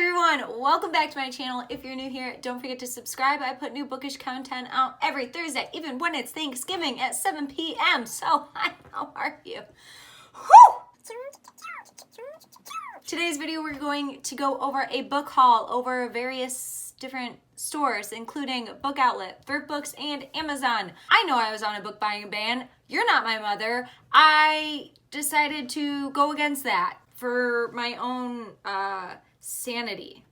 everyone, welcome back to my channel. If you're new here, don't forget to subscribe. I put new bookish content out every Thursday, even when it's Thanksgiving at 7 p.m. So hi, how are you? Whew! Today's video, we're going to go over a book haul over various different stores, including Book Outlet, Thrift Books, and Amazon. I know I was on a book buying ban. You're not my mother. I decided to go against that for my own sanity.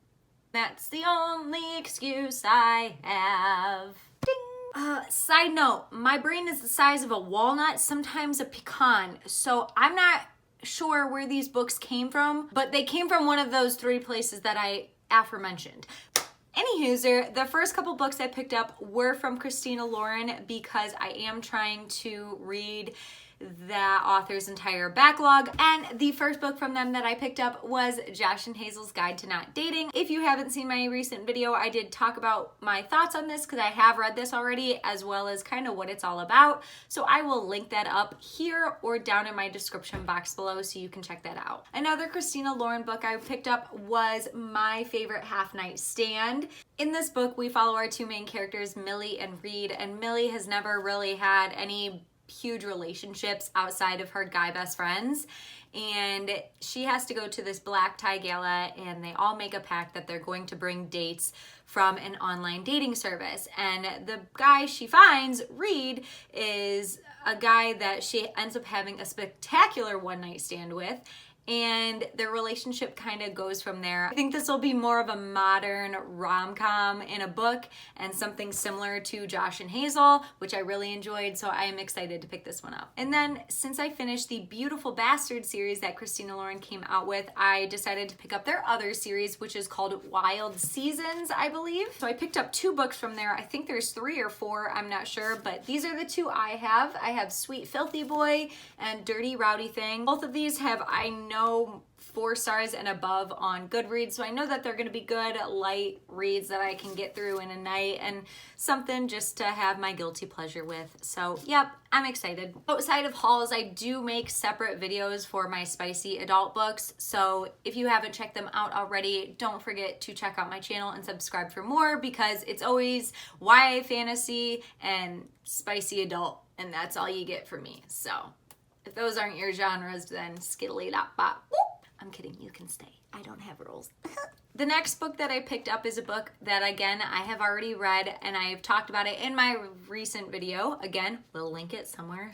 That's the only excuse I have. Ding! Side note, my brain is the size of a walnut, sometimes a pecan, so I'm not sure where these books came from, but they came from one of those three places that I aforementioned. Anywho, the first couple books I picked up were from Christina Lauren because I am trying to read that author's entire backlog, and the first book from them that I picked up was Josh and Hazel's Guide to Not Dating. If you haven't seen my recent video, I did talk about my thoughts on this because I have read this already, as well as kind of what it's all about, so I will link that up here or down in my description box below so you can check that out. Another Christina Lauren book I picked up was My Favorite Half Night Stand. In this book, we follow our two main characters, Millie and Reed, and Millie has never really had any huge relationships outside of her guy best friends, and she has to go to this black tie gala, and they all make a pact that they're going to bring dates from an online dating service. And the guy she finds, Reed, is a guy that she ends up having a spectacular one-night stand with, and their relationship kind of goes from there. I think this will be more of a modern rom-com in a book and something similar to Josh and Hazel, which I really enjoyed, so I am excited to pick this one up. And then since I finished the Beautiful Bastard series that Christina Lauren came out with, I decided to pick up their other series, which is called Wild Seasons, I believe. So I picked up two books from there. I think there's 3 or 4, I'm not sure, but these are the two I have. I have Sweet Filthy Boy and Dirty Rowdy Thing. Both of these have, I know, 4 stars and above on Goodreads, so I know that they're going to be good, light reads that I can get through in a night and something just to have my guilty pleasure with. So yep, I'm excited. Outside of hauls, I do make separate videos for my spicy adult books, so if you haven't checked them out already, don't forget to check out my channel and subscribe for more, because it's always YA fantasy and spicy adult, and that's all you get from me. So if those aren't your genres, then skiddly dot bop. I'm kidding, you can stay. I don't have rules. The next book that I picked up is a book that, again, I have already read, and I've talked about it in my recent video. Again, we'll link it somewhere.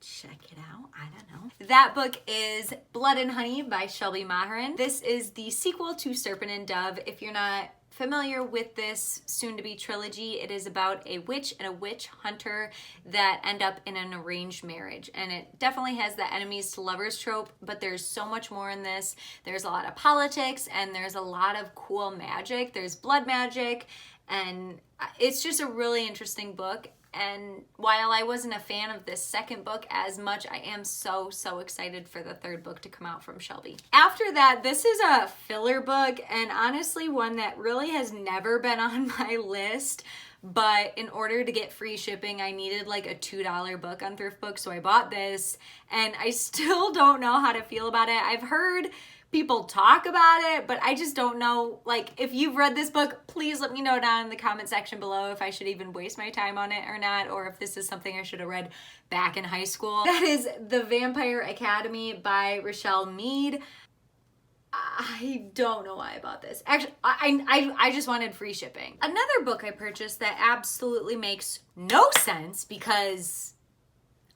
Check it out. I don't know. That book is Blood and Honey by Shelby Maherin. This is the sequel to Serpent and Dove. If you're not familiar with this soon-to-be trilogy, it is about a witch and a witch hunter that end up in an arranged marriage, and it definitely has the enemies to lovers trope, but there's so much more in this. There's a lot of politics, and there's a lot of cool magic. There's blood magic, and it's just a really interesting book. And while I wasn't a fan of this second book as much, I am so excited for the third book to come out from Shelby. After that, this is a filler book, and honestly one that really has never been on my list, but in order to get free shipping, I needed like a $2 book on Thrift Books, so I bought this, and I still don't know how to feel about it. I've heard people talk about it, but I just don't know. Like, if you've read this book, please let me know down in the comment section below if I should even waste my time on it or not, or if this is something I should have read back in high school. That is The Vampire Academy by Rochelle Mead. I don't know why I bought this. Actually, I just wanted free shipping. Another book I purchased that absolutely makes no sense because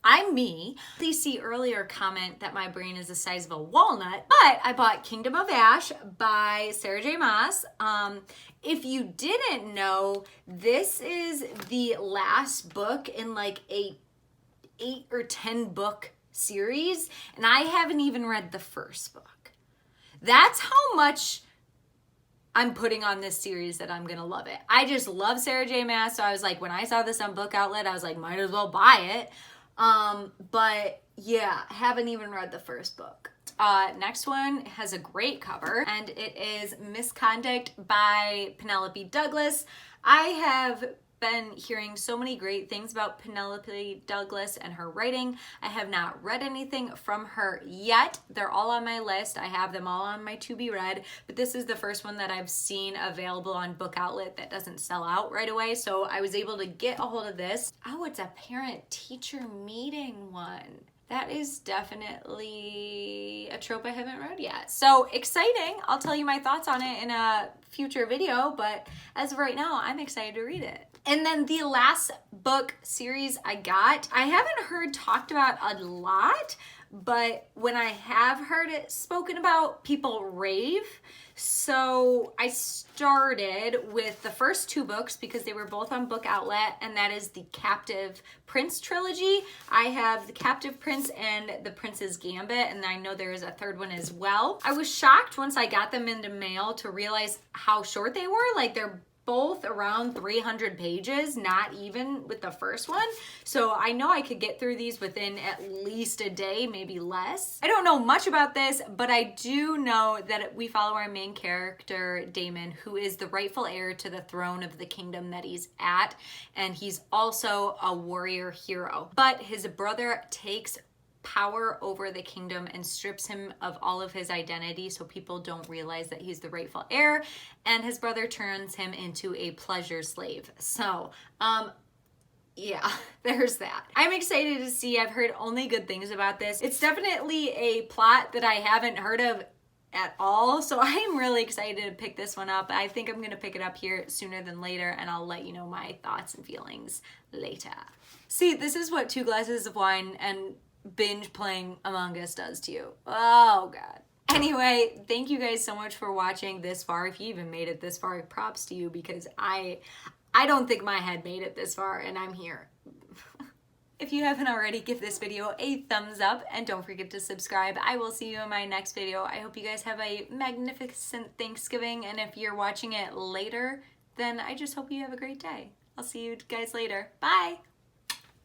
I'm me. Please see earlier comment that my brain is the size of a walnut, but I bought Kingdom of Ash by Sarah J. Maas. If you didn't know, this is the last book in like a 8 or 10 book series, and I haven't even read the first book. That's how much I'm putting on this series that I'm gonna love it. I just love Sarah J. Maas, so I was like, when I saw this on Book Outlet, I was like, might as well buy it. But yeah, haven't even read the first book. Next one has a great cover, and it is Misconduct by Penelope Douglas. I have been hearing so many great things about Penelope Douglas and her writing. I have not read anything from her yet. They're all on my list. I have them all on my to be read, but this is the first one that I've seen available on Book Outlet that doesn't sell out right away. So I was able to get a hold of this. Oh, it's a parent-teacher meeting one. That is definitely a trope I haven't read yet. So exciting. I'll tell you my thoughts on it in a future video, but as of right now, I'm excited to read it. And then the last book series I got, I haven't heard talked about a lot, but when I have heard it spoken about, people rave. So I started with the first 2 books because they were both on Book Outlet, and that is the Captive Prince trilogy. I have the Captive Prince and the Prince's Gambit, and I know there is a third one as well. I was shocked once I got them into mail to realize how short they were. Like, they're both around 300 pages, not even with the first one. So I know I could get through these within at least a day, maybe less. I don't know much about this, but I do know that we follow our main character, Damon, who is the rightful heir to the throne of the kingdom that he's at. And he's also a warrior hero. But his brother takes power over the kingdom and strips him of all of his identity so people don't realize that he's the rightful heir, and his brother turns him into a pleasure slave. So yeah, there's that. I'm excited to see. I've heard only good things about this. It's definitely a plot that I haven't heard of at all, so I am really excited to pick this one up. I think I'm gonna pick it up here sooner than later, and I'll let you know my thoughts and feelings later. See, this is what 2 glasses of wine and binge playing Among Us does to you. Oh God. Anyway, thank you guys so much for watching this far. If you even made it this far, props to you, because I don't think my head made it this far, and I'm here. If you haven't already, give this video a thumbs up and don't forget to subscribe. I will see you in my next video. I hope you guys have a magnificent Thanksgiving, and if you're watching it later, then I just hope you have a great day. I'll see you guys later. Bye.